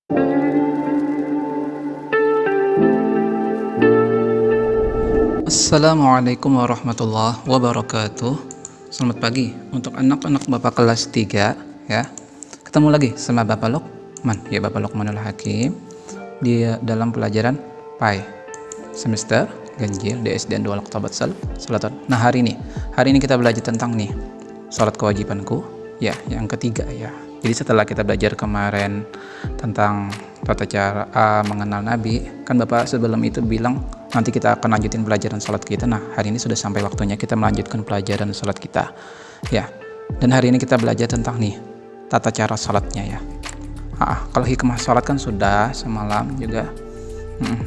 Assalamualaikum warahmatullahi wabarakatuh. Selamat pagi untuk anak-anak Bapak kelas 3 ya. Ketemu lagi sama Bapak Lukman, ya Bapak Lukmanul Hakim di dalam pelajaran PAI semester ganjil di SDN 2 Oktober Selatan. Nah, hari ini kita belajar tentang salat kewajibanku ya, yang ketiga ya. Jadi setelah kita belajar kemarin tentang tata cara mengenal Nabi, kan Bapak sebelum itu bilang nanti kita akan lanjutin pelajaran salat kita. Nah, hari ini sudah sampai waktunya kita melanjutkan pelajaran salat kita ya. Dan hari ini kita belajar tentang tata cara salatnya ya. Kalau hikmah salat kan sudah semalam juga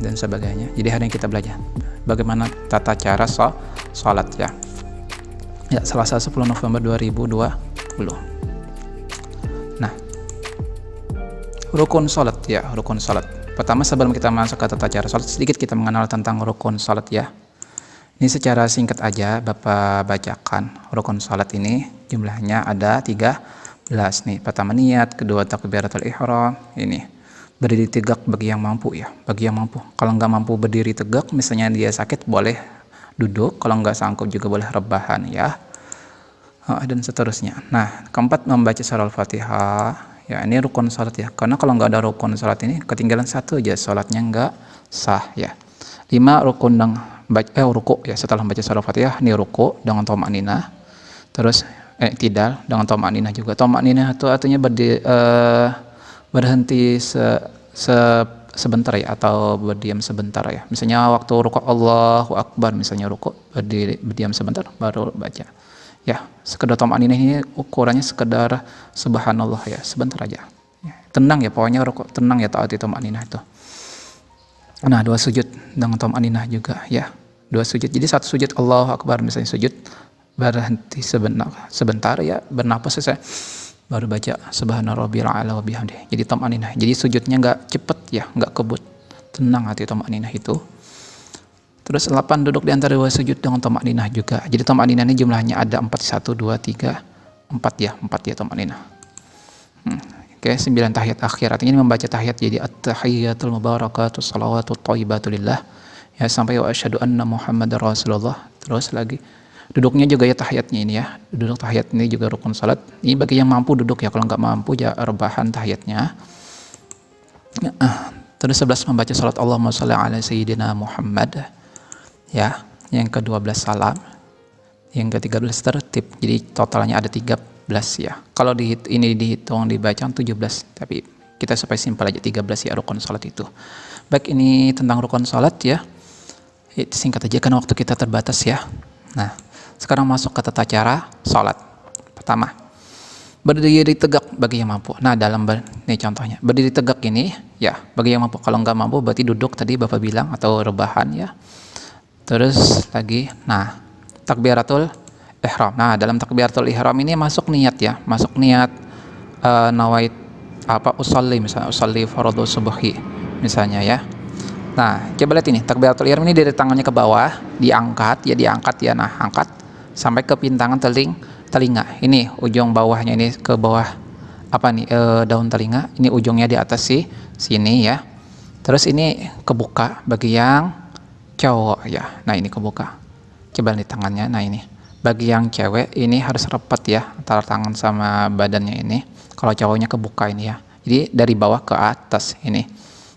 dan sebagainya. Jadi hari ini kita belajar bagaimana tata cara salat ya. Ya, Selasa 10 November 2020. Nah, rukun salat ya, rukun salat. Pertama, sebelum kita masuk ke tata cara salat, sedikit kita mengenal tentang rukun salat ya. Ini secara singkat aja Bapak bacakan. Rukun salat ini jumlahnya ada 13 nih. Pertama niat, kedua takbiratul ihram, ini berdiri tegak bagi yang mampu ya, bagi yang mampu. Kalau nggak mampu berdiri tegak, misalnya dia sakit, boleh duduk. Kalau nggak sanggup juga boleh rebahan ya. Dan seterusnya. Nah, keempat membaca surah Al-Fatihah. Ya, ini rukun salat ya. Karena kalau nggak ada rukun salat ini, ketinggalan satu aja salatnya nggak sah ya. 5 rukun ruku ya, setelah membaca surah Al-Fatihah, ini ruku dengan thama'ninah. Terus tidal dengan thama'ninah juga. Thama'ninah itu artinya berhenti sebentar ya, atau berdiam sebentar ya. Misalnya waktu ruku Allahu Akbar, misalnya ruku berdiam sebentar baru baca. Ya, sekedar thama'ninah ini ukurannya sekedar subhanallah ya, sebentar aja. Ya, tenang ya, pokoknya tenang ya, taati thama'ninah itu. Nah, 2 sujud dengan thama'ninah juga ya. 2 sujud. Jadi 1 sujud Allahu Akbar, misalnya sujud berhenti sebentar ya, bernapas selesai baru baca subhana rabbiyal a'la wa bihamdihi. Jadi thama'ninah. Jadi sujudnya nggak cepet ya, nggak kebut. Tenang hati thama'ninah itu. Terus 8 duduk di antara 2 sujud dengan thama'ninah juga. Jadi thama'ninah ini jumlahnya ada 4, 1, 2, 3, 4 ya thama'ninah. Oke, 9 tahiyat akhir. Artinya ini membaca tahiyat jadi at-tahiyyatul mubarakatus salawatut thayyibatu lillah ya, sampai wa asyhadu anna Muhammadar Rasulullah. Terus lagi duduknya juga ya tahiyatnya ini ya. Duduk tahiyat ini juga rukun salat. Ini bagi yang mampu duduk ya, kalau nggak mampu ya rebahan tahiyatnya. Terus 11 membaca salat Allahumma shalli ala sayyidina Muhammad. Ya, yang ke-12 salam, yang ke-13 tertib. Jadi totalnya ada 13 ya. Kalau ini dihitung dibaca 17, tapi kita supaya simpel aja 13 ya rukun salat itu. Baik, ini tentang rukun salat ya. Singkat aja karena waktu kita terbatas ya. Nah, sekarang masuk ke tata cara salat. Pertama, berdiri tegak bagi yang mampu. Nah, ini contohnya. Berdiri tegak ini ya bagi yang mampu. Kalau nggak mampu berarti duduk tadi Bapak bilang, atau rebahan ya. Terus lagi, nah, takbiratul ihram. Nah, dalam takbiratul ihram ini masuk niat ya, masuk niat nawait usolli, misalnya usolli fardhu subhi misalnya ya. Nah, coba lihat ini, takbiratul ihram ini dari tangannya ke bawah, diangkat ya, nah, angkat sampai ke pintangan telinga. Ini ujung bawahnya ini ke bawah daun telinga, ini ujungnya di atas sini ya. Terus ini kebuka bagi yang cowok ya. Nah, ini kebuka. Coba lihat tangannya. Nah, ini bagi yang cewek ini harus rapat ya antara tangan sama badannya ini. Kalau cowoknya kebuka ini ya. Jadi dari bawah ke atas ini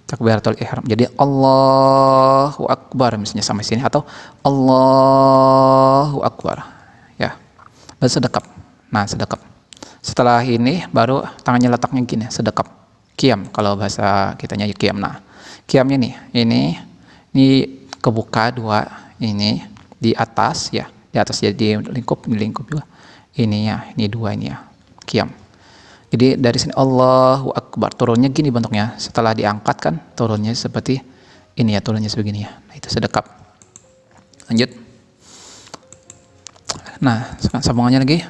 takbiratul ihram. Jadi Allahu Akbar misalnya sampai sini, atau Allahu Akbar ya. Baru sedekap. Nah, sedekap. Setelah ini baru tangannya letaknya gini, sedekap. Qiyam kalau bahasa kitanya qiyam. Nah, qiyamnya nih. Ini kebuka 2 ini di atas ya, di atas jadi lingkup juga ini ya, ini 2 ini ya, qiyam. Jadi dari sini Allahu Akbar, turunnya gini bentuknya. Setelah diangkat kan turunnya seperti ini ya, turunnya sebegini ya. Nah, itu sedekap. Lanjut. Nah, sambungannya lagi.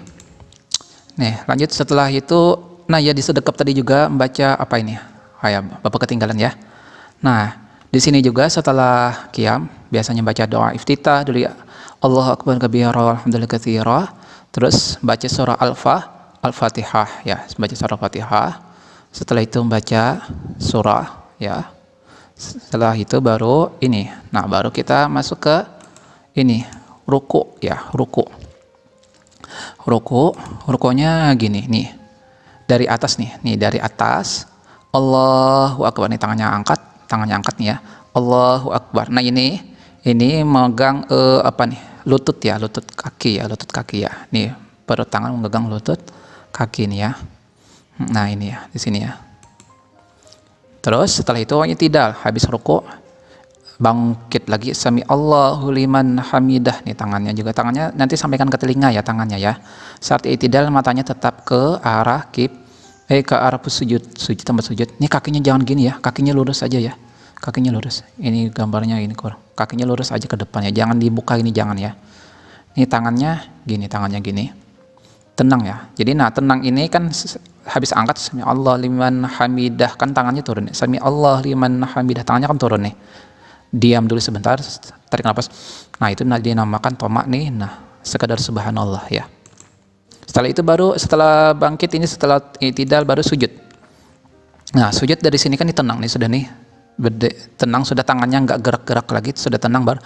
Nih, lanjut setelah itu. Nah, ya di sedekap tadi juga membaca apa ini? Ya, Bapak ketinggalan ya. Nah, di sini juga setelah qiyam biasanya baca doa iftitah dulu ya. Allahu akbar kabira walhamdulillah katsira. Terus baca surah Al-Fatihah ya, baca surah Al-Fatihah. Setelah itu membaca surah, ya. Setelah itu baru ini. Nah, baru kita masuk ke ini, ruku, ya, ruku. Rukunya gini, nih. Dari atas nih dari atas. Allahu Akbar, nih tangannya angkat nih ya. Allahu Akbar. Nah, ini megang apa nih? Lutut kaki ya. Nih, perut tangan memegang lutut kaki nih ya. Nah, ini ya, di sini ya. Terus setelah itu i'tidal, habis ruku bangkit lagi, sami Allahu liman hamidah. Nih tangannya nanti sampaikan ke telinga ya, tangannya ya. Saat i'tidal matanya tetap ke arah ke arah sujud tempat sujud. Nih kakinya jangan gini ya, kakinya lurus aja ya. Kakinya lurus. Ini gambarnya ini kurang. Kakinya lurus aja ke depan ya, jangan dibuka ini, jangan ya. Nih tangannya gini. Tenang ya. Jadi tenang ini kan habis angkat sami Allah liman hamidah, kan tangannya turun. Sami Allah liman hamidah, tangannya kan turun nih. Diam dulu sebentar, tarik nafas. Nah, itu dinamakan tomak nih. Nah, sekadar subhanallah ya. Setelah itu baru setelah bangkit ini, setelah i'tidal baru sujud. Nah, sujud dari sini kan tenang nih, sudah nih. Tenang, sudah tangannya nggak gerak-gerak lagi, sudah tenang, baru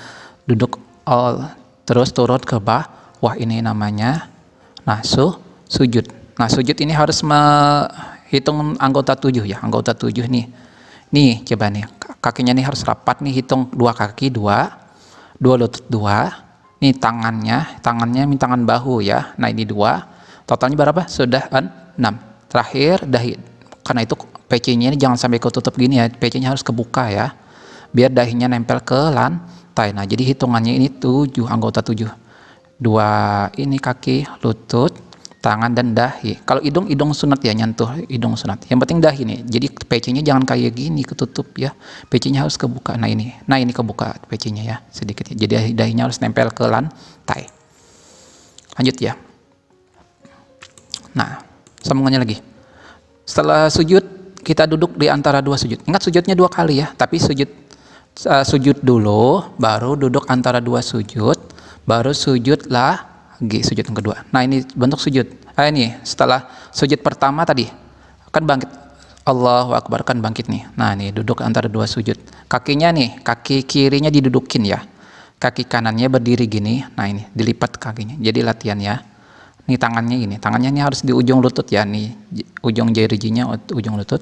duduk terus turun ke bawah, ini namanya sujud. Nah, sujud ini harus menghitung anggota 7 ya, anggota 7 nih. Nih, coba nih, kakinya nih harus rapat nih, hitung 2 kaki, 2 lutut 2. Nih tangannya tangan bahu ya. Nah, ini 2. Totalnya berapa? Sudah 6. Terakhir dahi. Karena itu PC-nya ini jangan sampai ketutup gini ya, PC-nya harus kebuka ya. Biar dahinya nempel ke lantai. Nah, jadi hitungannya ini 7, anggota 7. 2 ini kaki, lutut, tangan dan dahi. Kalau hidung sunat ya, nyentuh hidung sunat. Yang penting dahi nih. Jadi PC-nya jangan kayak gini ketutup ya. PC-nya harus kebuka. Nah, ini kebuka PC-nya ya, sedikit ya. Jadi dahinya harus nempel ke lantai. Lanjut ya. Nah, sambungannya lagi. Setelah sujud, kita duduk di antara 2 sujud. Ingat sujudnya 2 kali ya, tapi sujud dulu, baru duduk antara 2 sujud, baru sujud lagi, sujud yang kedua. Nah, ini bentuk sujud. Ini setelah sujud pertama tadi kan bangkit, Allahu Akbar, kan bangkit nih. Nah, ini duduk antara 2 sujud. Kakinya nih, kaki kirinya didudukin ya, kaki kanannya berdiri gini. Nah, ini dilipat kakinya, jadi latihan ya. Nih tangannya ini harus di ujung lutut ya, nih ujung jarinya ujung lutut.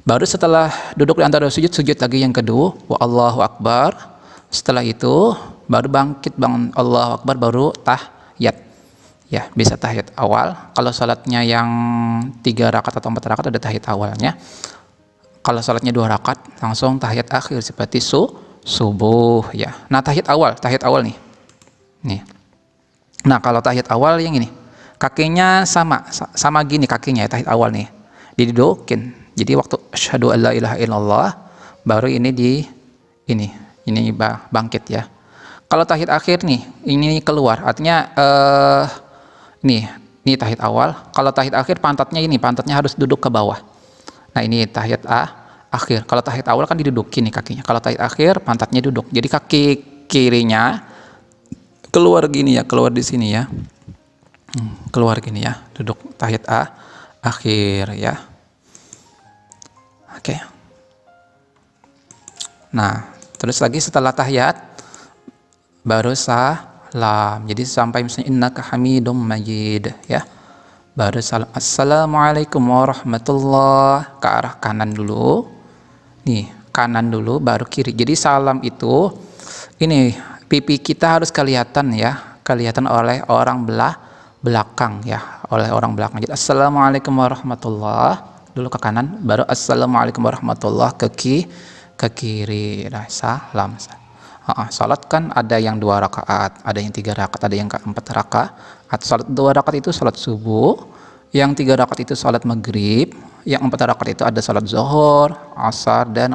Baru setelah duduk di antara sujud lagi yang kedua, wa Allahu Akbar. Setelah itu baru bangkit, Allahu Akbar, baru tahiyat ya. Bisa tahiyat awal kalau salatnya yang 3 rakaat atau 4 rakaat, ada tahiyat awalnya. Kalau salatnya 2 rakaat langsung tahiyat akhir seperti subuh ya. Nah, tahiyat awal nih. Nah, kalau tahiyat awal yang ini kakinya sama gini kakinya ya, tahiyat awal nih didudukin. Jadi waktu asyhadu alla ilaha illallah baru ini bangkit ya. Kalau tahiyat akhir nih, ini keluar, artinya ini tahiyat awal. Kalau tahiyat akhir pantatnya harus duduk ke bawah. Nah, ini tahiyat akhir. Kalau tahiyat awal kan didudukin nih kakinya. Kalau tahiyat akhir pantatnya duduk. Jadi kaki kirinya keluar gini ya, keluar di sini ya. Keluar gini ya, duduk tahiyat akhir ya. Oke. Nah, terus lagi setelah tahiyat baru salam. Jadi sampai misalnya innaka hamidum majid ya. Baru salam, assalamualaikum warahmatullah, ke arah kanan dulu. Nih, kanan dulu baru kiri. Jadi salam itu ini pipi kita harus kelihatan ya, kelihatan oleh orang belakang ya, oleh orang belakang. Jadi assalamualaikum warahmatullah dulu ke kanan, baru assalamualaikum warahmatullah ke kiri. Nah, salam. Salat kan ada yang 2 rakaat, ada yang 3 rakaat, ada yang 4 rakaat. Salat 2 rakaat itu salat subuh, yang 3 rakaat itu salat maghrib, yang 4 rakaat itu ada salat zuhur, asar, dan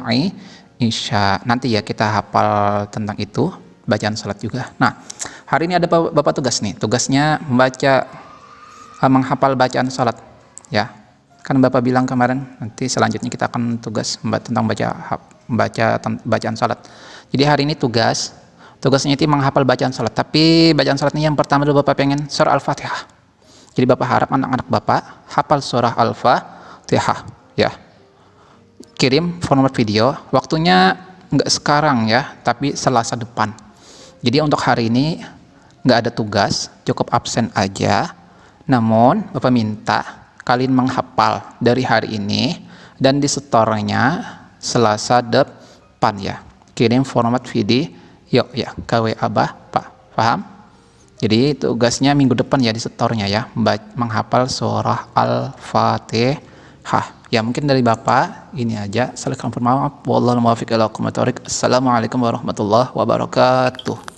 isya. Nanti ya kita hafal tentang itu, bacaan salat juga. Nah, hari ini ada Bapak tugas nih, tugasnya menghafal bacaan salat ya. Kan Bapak bilang kemarin nanti selanjutnya kita akan tugas tentang bacaan salat. Jadi hari ini tugasnya itu menghafal bacaan salat. Tapi bacaan salat ini yang pertama dulu Bapak pengen surah Al-Fatihah. Jadi Bapak harap anak-anak Bapak hafal surah Al-Fatihah Al-Fatihah ya. Kirim format video, waktunya nggak sekarang ya, tapi Selasa depan. Jadi untuk hari ini nggak ada tugas, cukup absen aja. Namun Bapak minta kalian menghafal dari hari ini dan di setornya Selasa depan ya. Kirim format video yuk ya ke WA Pak, paham? Jadi tugasnya minggu depan ya di setornya ya, menghafal surah Al-Fatihah. Ya mungkin dari Bapak ini aja. Assalamualaikum warahmatullahi wabarakatuh.